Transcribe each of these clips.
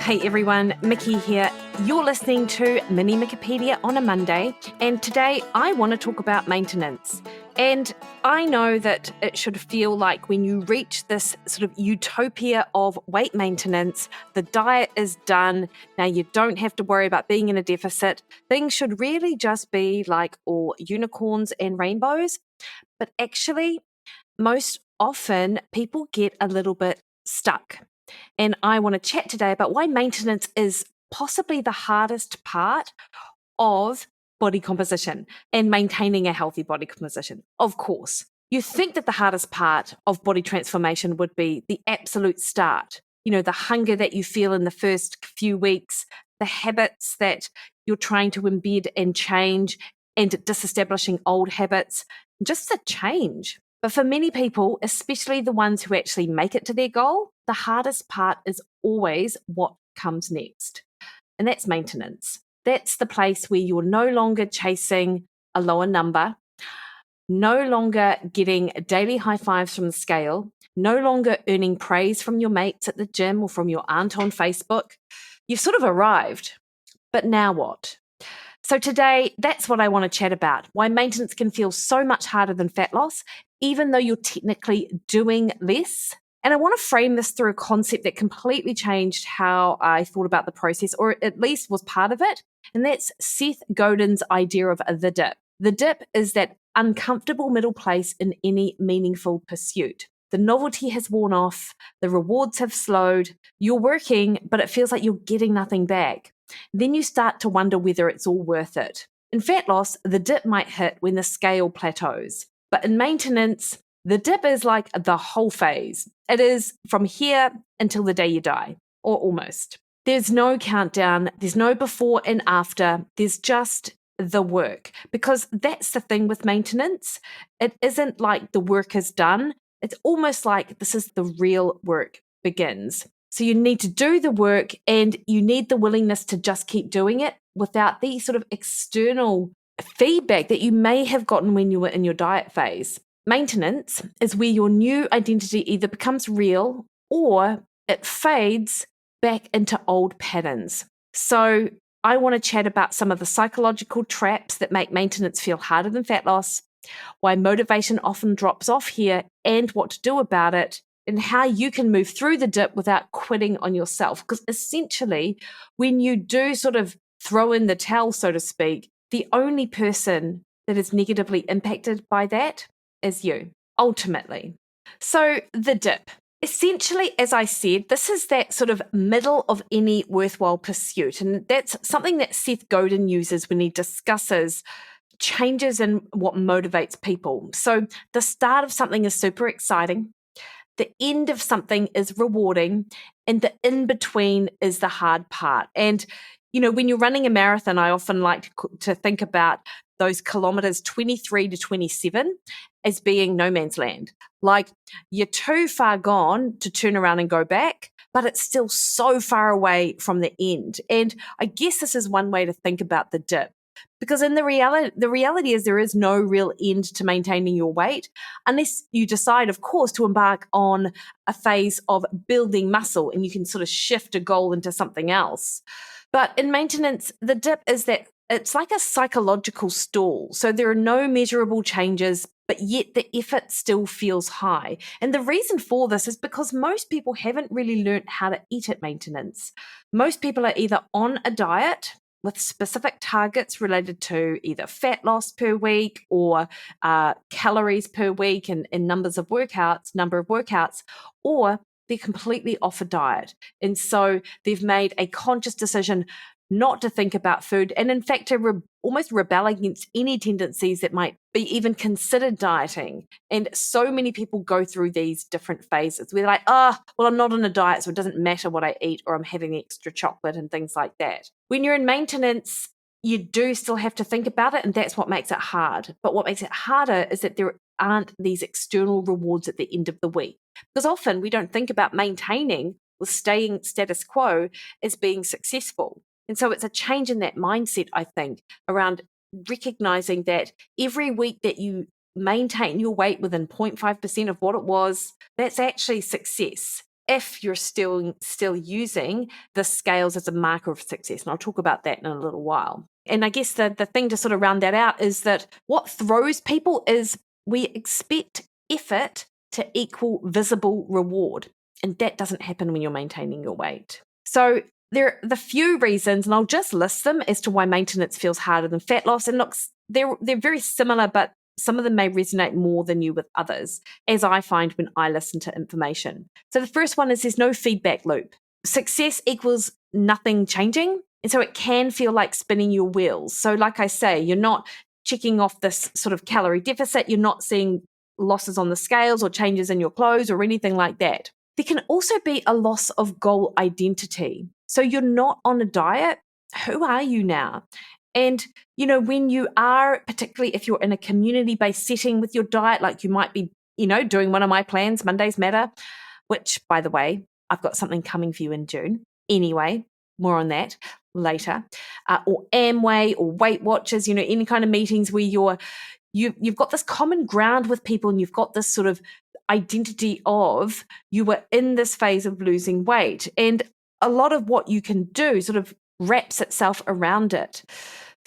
Hey everyone, Mikki here. You're listening to Mini Mikkipedia on a Monday, and today I want to talk about maintenance. And I know that it should feel like when you reach this sort of utopia of weight maintenance, the diet is done. Now you don't have to worry about being in a deficit. Things should really just be like all unicorns and rainbows. But actually, most often people get a little bit stuck. And I want to chat today about why maintenance is possibly the hardest part of body composition and maintaining a healthy body composition. Of course, you think that the hardest part of body transformation would be the absolute start. You know, the hunger that you feel in the first few weeks, the habits that you're trying to embed and change, and disestablishing old habits, just the change. But for many people, especially the ones who actually make it to their goal, the hardest part is always what comes next. And that's maintenance. That's the place where you're no longer chasing a lower number, no longer getting daily high fives from the scale, no longer earning praise from your mates at the gym or from your aunt on Facebook. You've sort of arrived. But now what? So today, that's what I want to chat about, why maintenance can feel so much harder than fat loss, even though you're technically doing less. And I want to frame this through a concept that completely changed how I thought about the process, or at least was part of it. And that's Seth Godin's idea of the dip. The dip is that uncomfortable middle place in any meaningful pursuit. The novelty has worn off, the rewards have slowed, you're working, but it feels like you're getting nothing back. Then you start to wonder whether it's all worth it. In fat loss, the dip might hit when the scale plateaus. But in maintenance, the dip is like the whole phase. It is from here until the day you die, or almost. There's no countdown, there's no before and after, there's just the work. Because that's the thing with maintenance. It isn't like the work is done. It's almost like this is the real work begins. So you need to do the work and you need the willingness to just keep doing it without the sort of external feedback that you may have gotten when you were in your diet phase. Maintenance is where your new identity either becomes real or it fades back into old patterns. So I want to chat about some of the psychological traps that make maintenance feel harder than fat loss, why motivation often drops off here and what to do about it, and how you can move through the dip without quitting on yourself. Because essentially, when you do sort of throw in the towel, so to speak, the only person that is negatively impacted by that is you, ultimately. So the dip. Essentially, as I said, this is that sort of middle of any worthwhile pursuit. And that's something that Seth Godin uses when he discusses changes in what motivates people. So the start of something is super exciting. The end of something is rewarding, and the in between is the hard part. And, you know, when you're running a marathon, I often like to think about those kilometers 23 to 27 as being no man's land. Like you're too far gone to turn around and go back, but it's still so far away from the end. And I guess this is one way to think about the dip. Because in the reality is there is no real end to maintaining your weight unless you decide, of course, to embark on a phase of building muscle and you can sort of shift a goal into something else. But in maintenance, the dip is that it's like a psychological stall. So there are no measurable changes, but yet the effort still feels high. And the reason for this is because most people haven't really learned how to eat at maintenance. Most people are either on a diet with specific targets related to either fat loss per week or calories per week and number of workouts, or they're completely off a diet. And so they've made a conscious decision not to think about food and in fact to almost rebel against any tendencies that might be even considered dieting. And so many people go through these different phases where they're like, well, I'm not on a diet, so it doesn't matter what I eat, or I'm having extra chocolate and things like that. When you're in maintenance, you do still have to think about it, and that's what makes it hard. But what makes it harder is that there aren't these external rewards at the end of the week. Because often we don't think about maintaining or staying status quo as being successful. And so it's a change in that mindset, I think, around recognizing that every week that you maintain your weight within 0.5% of what it was, that's actually success. if you're still using the scales as a marker of success. And I'll talk about that in a little while. And I guess the thing to sort of round that out is that what throws people is we expect effort to equal visible reward. And that doesn't happen when you're maintaining your weight. So there are the few reasons, and I'll just list them as to why maintenance feels harder than fat loss. And look, they're very similar, but some of them may resonate more than you with others, as I find when I listen to information. So the first one is there's no feedback loop. Success equals nothing changing. And so it can feel like spinning your wheels. So like I say, you're not checking off this sort of calorie deficit. You're not seeing losses on the scales or changes in your clothes or anything like that. There can also be a loss of goal identity. So you're not on a diet. Who are you now? And, when you are, particularly if you're in a community-based setting with your diet, like you might be, doing one of my plans, Mondays Matter, which, by the way, I've got something coming for you in June. Anyway, more on that later. Or Amway or Weight Watchers, any kind of meetings where you've got this common ground with people and you've got this sort of identity of you were in this phase of losing weight. And a lot of what you can do sort of wraps itself around it.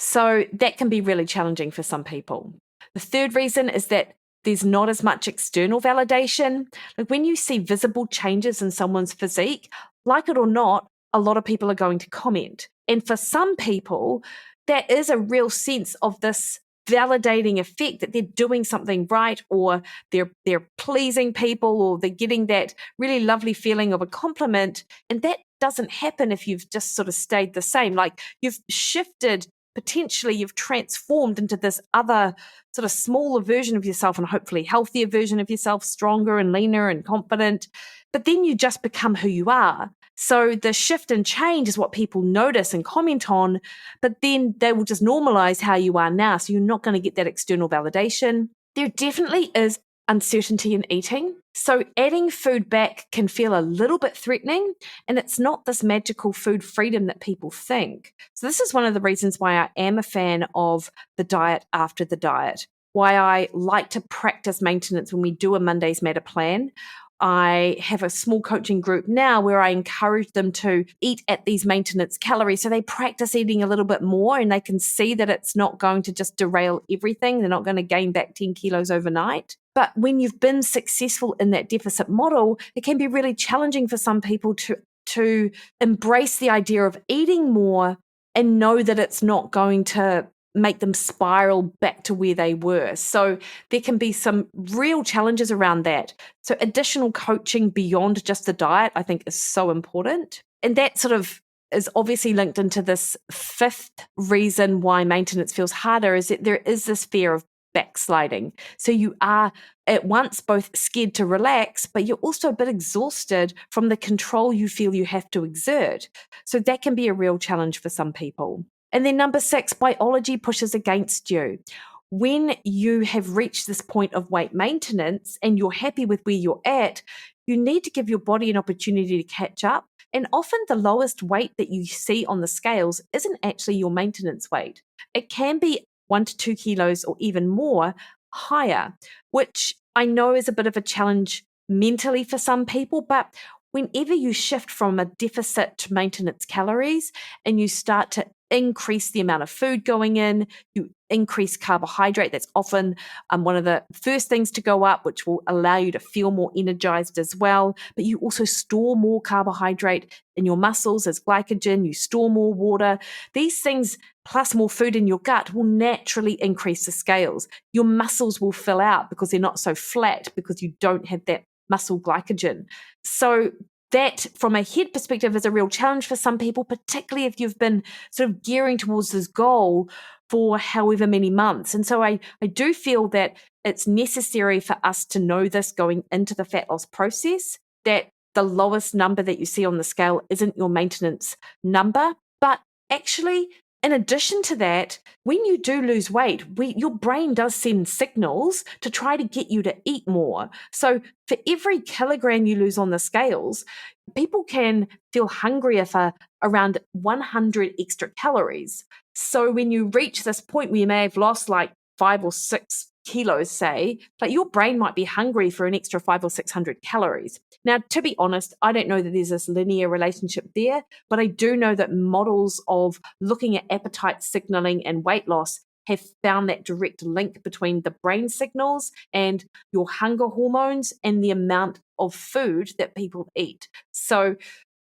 So that can be really challenging for some people. The third reason is that there's not as much external validation. Like when you see visible changes in someone's physique, like it or not, a lot of people are going to comment. And for some people, there is a real sense of this validating effect that they're doing something right, or they're pleasing people, or they're getting that really lovely feeling of a compliment. And that doesn't happen if you've just sort of stayed the same. Like you've shifted, potentially you've transformed into this other sort of smaller version of yourself, and hopefully healthier version of yourself, stronger and leaner and confident. But then you just become who you are. So the shift and change is what people notice and comment on, but then they will just normalize how you are now. So you're not going to get that external validation. There definitely is uncertainty in eating. So adding food back can feel a little bit threatening, and it's not this magical food freedom that people think. So this is one of the reasons why I am a fan of the diet after the diet, why I like to practice maintenance when we do a Mondays Matter plan. I have a small coaching group now where I encourage them to eat at these maintenance calories. So they practice eating a little bit more and they can see that it's not going to just derail everything. They're not going to gain back 10 kilos overnight. But when you've been successful in that deficit model, it can be really challenging for some people to embrace the idea of eating more and know that it's not going to make them spiral back to where they were. So there can be some real challenges around that. So additional coaching beyond just the diet, I think, is so important. And that sort of is obviously linked into this fifth reason why maintenance feels harder, is that there is this fear of backsliding. So you are at once both scared to relax, but you're also a bit exhausted from the control you feel you have to exert. So that can be a real challenge for some people. And then number 6, biology pushes against you. When you have reached this point of weight maintenance and you're happy with where you're at, you need to give your body an opportunity to catch up. And often the lowest weight that you see on the scales isn't actually your maintenance weight. It can be 1 to 2 kilos or even more higher, which I know is a bit of a challenge mentally for some people, but whenever you shift from a deficit to maintenance calories and you start to increase the amount of food going in, you increase carbohydrate. That's often one of the first things to go up, which will allow you to feel more energized as well. But you also store more carbohydrate in your muscles as glycogen, you store more water. These things, plus more food in your gut, will naturally increase the scales. Your muscles will fill out because they're not so flat because you don't have that muscle glycogen. So that, from a head perspective, is a real challenge for some people, particularly if you've been sort of gearing towards this goal for however many months. And so I do feel that it's necessary for us to know this going into the fat loss process, that the lowest number that you see on the scale isn't your maintenance number. But actually, in addition to that, when you do lose weight, your brain does send signals to try to get you to eat more. So for every kilogram you lose on the scales, people can feel hungrier for around 100 extra calories. So when you reach this point where you may have lost like 5 or 6 kilos, say, but your brain might be hungry for an extra 500 or 600 calories. Now, to be honest, I don't know that there's this linear relationship there, but I do know that models of looking at appetite signaling and weight loss have found that direct link between the brain signals and your hunger hormones and the amount of food that people eat. So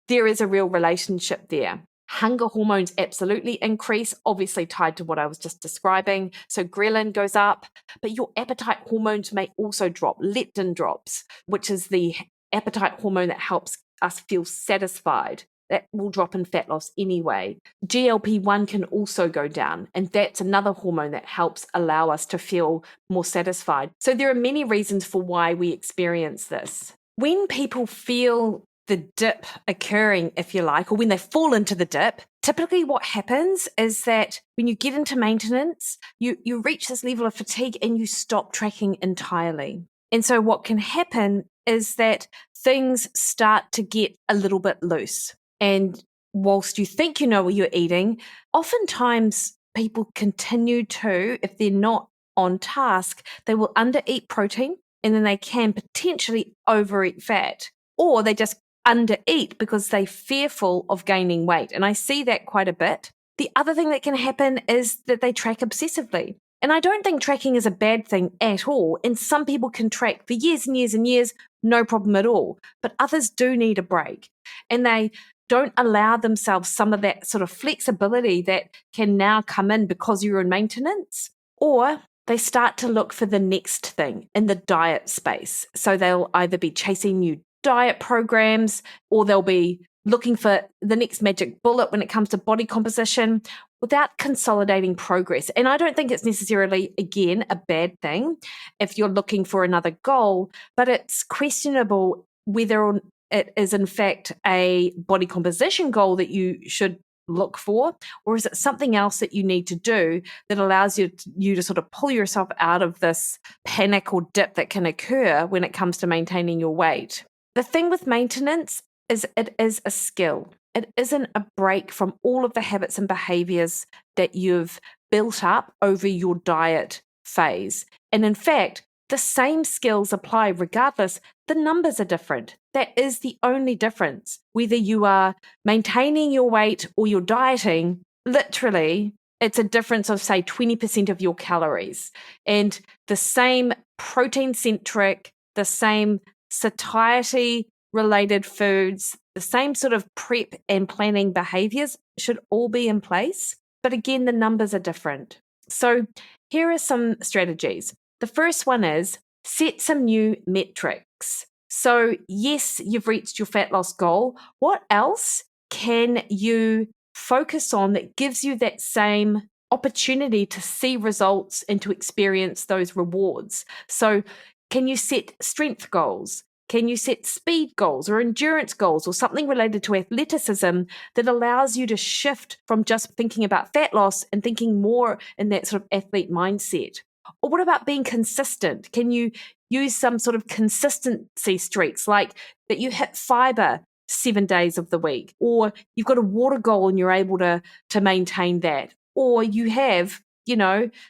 there is a real relationship there. Hunger hormones absolutely increase, obviously tied to what I was just describing. So ghrelin goes up, but your appetite hormones may also drop. Leptin drops, which is the appetite hormone that helps us feel satisfied. That will drop in fat loss anyway. GLP-1 can also go down, and that's another hormone that helps allow us to feel more satisfied. So there are many reasons for why we experience this. When people feel the dip occurring, if you like, or when they fall into the dip, typically what happens is that when you get into maintenance, you reach this level of fatigue and you stop tracking entirely. And so what can happen is that things start to get a little bit loose. And whilst you think you know what you're eating, oftentimes people continue to, if they're not on task, they will undereat protein and then they can potentially overeat fat, or they just undereat because they're fearful of gaining weight. And I see that quite a bit. The other thing that can happen is that they track obsessively. And I don't think tracking is a bad thing at all. And some people can track for years and years and years, no problem at all. But others do need a break. And they don't allow themselves some of that sort of flexibility that can now come in because you're in maintenance. Or they start to look for the next thing in the diet space. So they'll either be chasing new diet programs, or they'll be looking for the next magic bullet when it comes to body composition without consolidating progress. And I don't think it's necessarily, again, a bad thing if you're looking for another goal, but it's questionable whether it is in fact a body composition goal that you should look for, or is it something else that you need to do that allows you to sort of pull yourself out of this panic or dip that can occur when it comes to maintaining your weight. The thing with maintenance is it is a skill. It isn't a break from all of the habits and behaviors that you've built up over your diet phase. And in fact, the same skills apply regardless. The numbers are different. That is the only difference. Whether you are maintaining your weight or you're dieting, literally, it's a difference of, say, 20% of your calories. And the same protein-centric, the same satiety-related foods, the same sort of prep and planning behaviors should all be in place. But again, the numbers are different. So here are some strategies. The first one is set some new metrics. So yes, you've reached your fat loss goal. What else can you focus on that gives you that same opportunity to see results and to experience those rewards? So can you set strength goals? Can you set speed goals or endurance goals or something related to athleticism that allows you to shift from just thinking about fat loss and thinking more in that sort of athlete mindset? Or what about being consistent? Can you use some sort of consistency streaks, like that you hit fiber 7 days of the week, or you've got a water goal and you're able to maintain that, or you have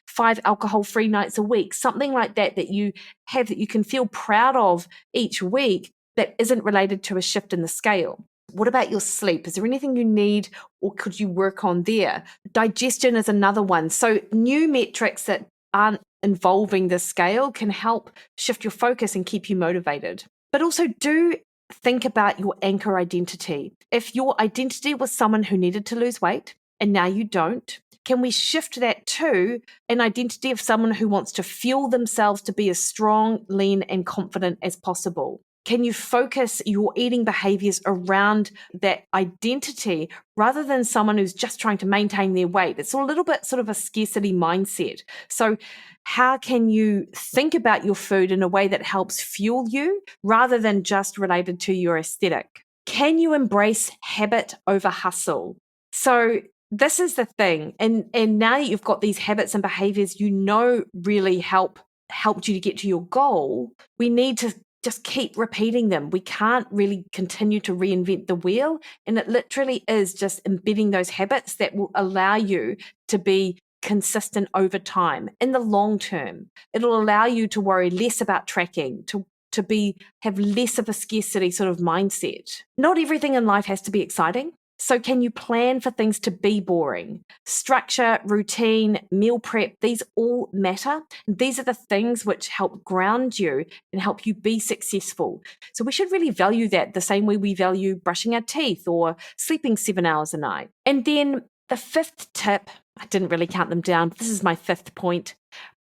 5 alcohol-free nights a week, something like that you have that you can feel proud of each week that isn't related to a shift in the scale. What about your sleep? Is there anything you need or could you work on there? Digestion is another one. So new metrics that aren't involving the scale can help shift your focus and keep you motivated. But also do think about your anchor identity. If your identity was someone who needed to lose weight and now you don't, can we shift that to an identity of someone who wants to fuel themselves to be as strong, lean, and confident as possible? Can you focus your eating behaviors around that identity rather than someone who's just trying to maintain their weight? It's a little bit sort of a scarcity mindset. So how can you think about your food in a way that helps fuel you rather than just related to your aesthetic? Can you embrace habit over hustle? So this is the thing. And now that you've got these habits and behaviors really helped you to get to your goal, we need to just keep repeating them. We can't really continue to reinvent the wheel. And it literally is just embedding those habits that will allow you to be consistent over time in the long term. It'll allow you to worry less about tracking, to have less of a scarcity sort of mindset. Not everything in life has to be exciting. So can you plan for things to be boring? Structure, routine, meal prep, these all matter. These are the things which help ground you and help you be successful. So we should really value that the same way we value brushing our teeth or sleeping 7 hours a night. And then the fifth tip, I didn't really count them down, but this is my fifth point.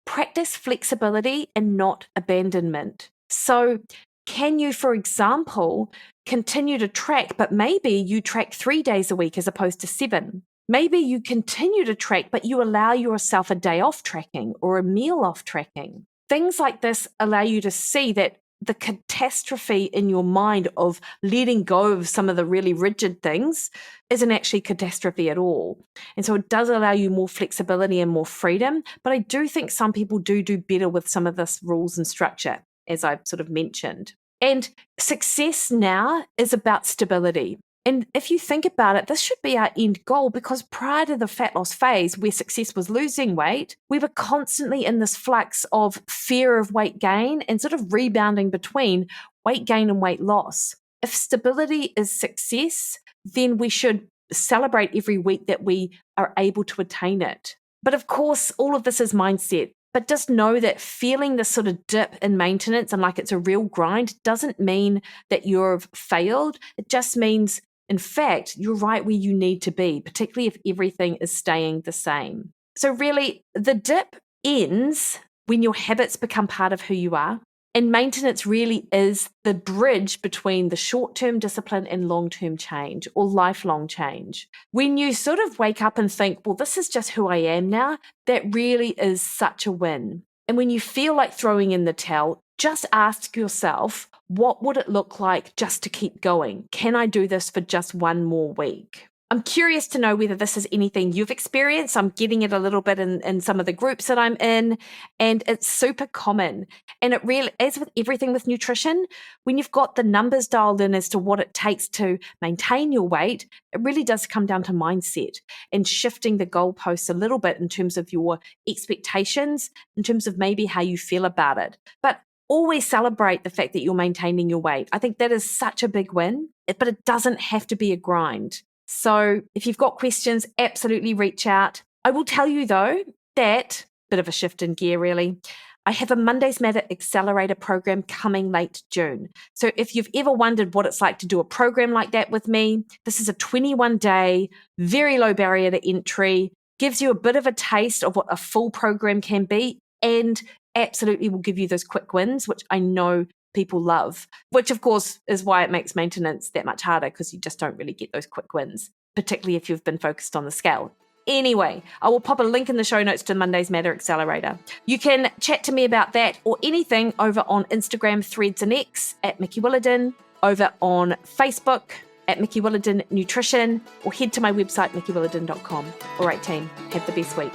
Practice flexibility and not abandonment. So can you, for example, continue to track, but maybe you track 3 days a week as opposed to 7? Maybe you continue to track, but you allow yourself a day off tracking or a meal off tracking. Things like this allow you to see that the catastrophe in your mind of letting go of some of the really rigid things isn't actually catastrophe at all. And so it does allow you more flexibility and more freedom. But I do think some people do better with some of this rules and structure, as I've sort of mentioned. And success now is about stability. And if you think about it, this should be our end goal, because prior to the fat loss phase where success was losing weight, we were constantly in this flux of fear of weight gain and sort of rebounding between weight gain and weight loss. If stability is success, then we should celebrate every week that we are able to attain it. But of course, all of this is mindset. But just know that feeling this sort of dip in maintenance and like it's a real grind doesn't mean that you've failed. It just means, in fact, you're right where you need to be, particularly if everything is staying the same. So really, the dip ends when your habits become part of who you are. And maintenance really is the bridge between the short-term discipline and long-term change or lifelong change. When you sort of wake up and think, well, this is just who I am now, that really is such a win. And when you feel like throwing in the towel, just ask yourself, what would it look like just to keep going? Can I do this for just one more week? I'm curious to know whether this is anything you've experienced. I'm getting it a little bit in some of the groups that I'm in, and it's super common. And it really, as with everything with nutrition, when you've got the numbers dialed in as to what it takes to maintain your weight, it really does come down to mindset and shifting the goalposts a little bit in terms of your expectations, in terms of maybe how you feel about it. But always celebrate the fact that you're maintaining your weight. I think that is such a big win, but it doesn't have to be a grind. So if you've got questions, absolutely reach out. I will tell you though that, bit of a shift in gear really, I have a Mondays Matter Accelerator program coming late June. So if you've ever wondered what it's like to do a program like that with me, this is a 21-day, very low barrier to entry, gives you a bit of a taste of what a full program can be, and absolutely will give you those quick wins, which I know people love, which of course is why it makes maintenance that much harder, because you just don't really get those quick wins, particularly if you've been focused on the scale. Anyway, I will pop a link in the show notes to Monday's Matter Accelerator. You can chat to me about that or anything over on Instagram, Threads and X at Mikki Williden, over on Facebook at Mikki Williden Nutrition, or head to my website, mikkiwilliden.com. All right, team, have the best week.